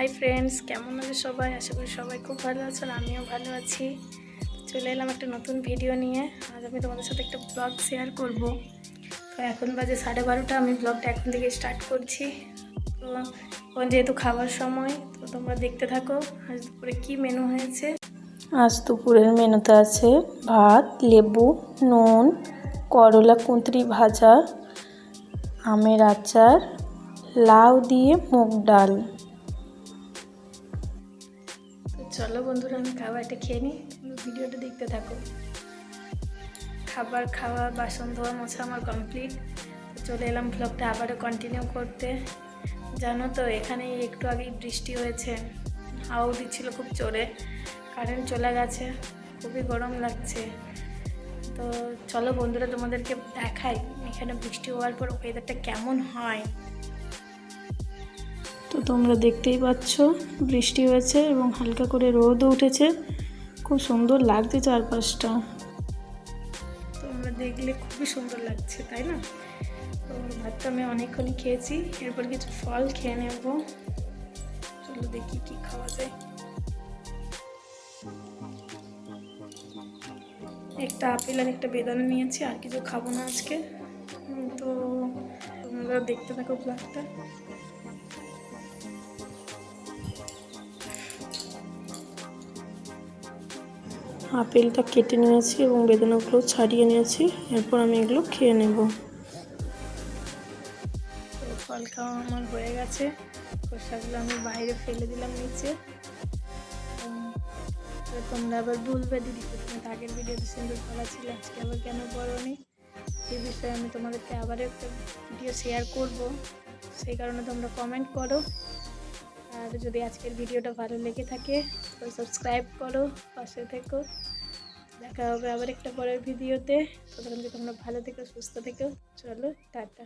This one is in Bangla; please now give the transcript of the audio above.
হাই ফ্রেন্ডস, কেমন আছে সবাই? আশা করি সবাই খুব ভালো আছেন, আমিও ভালো আছি। চলে এলাম একটা নতুন ভিডিও নিয়ে। আজ আমি তোমাদের সাথে একটা ব্লগ শেয়ার করব। তো এখন বাজে 12:30, আমি ব্লগটা এখন থেকে স্টার্ট করছি। তো এখন যেহেতু খাবার সময়, তো তোমরা দেখতে থাকো আজ দুপুরে কী মেনু হয়েছে। আজ দুপুরের মেনুতে আছে ভাত, লেবু, নুন, করলা কুঁদরি ভাজা, আমের আচার, লাউ দিয়ে মুগ ডাল। তো চলো বন্ধুরা, আমি খাবারটা খেয়ে নিই, তোমরা ভিডিওটা দেখতে থাকো। খাবার খাওয়া, বাসন ধোয়া মোছা আমার কমপ্লিট। তো চলে এলাম ব্লগটা আবারও কন্টিনিউ করতে। জানো তো, এখানে একটু আগেই বৃষ্টি হয়েছে, হাওয়াও দিচ্ছিল খুব জোরে, কারেন্ট চলে গেছে, খুবই গরম লাগছে। তো চলো বন্ধুরা, তোমাদেরকে দেখাই এখানে বৃষ্টি হওয়ার পর ওয়েদারটা কেমন হয়। তো তোমরা দেখতেই পাচ্ছ বৃষ্টি হয়েছে এবং হালকা করে রোদও উঠেছে, খুব সুন্দর লাগছে চারপাশটা। তোমরা দেখলে খুবই সুন্দর লাগছে, তাই না? তো ভাতটা আমি অনেকক্ষণই খেয়েছি, এরপর কিছু ফল খেয়ে নেব। চলো দেখি কি খাওয়া যায়। একটা আপেল আর একটা বেদানা নিয়েছি, আর কিছু খাবো না আজকে। তো তোমরা দেখতে থাকো ব্লগটা। আপেলটা কেটে নিয়েছি এবং বেদানাগুলো ছাড়িয়ে নিয়েছি, এরপর আমি এগুলো খেয়ে নেব। তো ফল খাওয়া আমার হয়ে গেছে, খোসাগুলো আমি বাইরে ফেলে দিলাম নিচে। তো তোমরা আবার বলবে, দিদি তুমি তো আগের ভিডিওতে সুন্দর বলা ছিল, আজকে আবার কেন বলোনি? এই বিষয়ে আমি তোমাদেরকে আবার একটা ভিডিও শেয়ার করব, সেই কারণে তোমরা কমেন্ট করো। আর যদি আজকের ভিডিওটা ভালো লেগে থাকে তো সাবস্ক্রাইব করো, পাশে থেকো। দেখা হবে আবার একটা পরের ভিডিওতে। ততক্ষণ তোমরা ভালো থেকো, সুস্থ থেকো। চলো টাটা।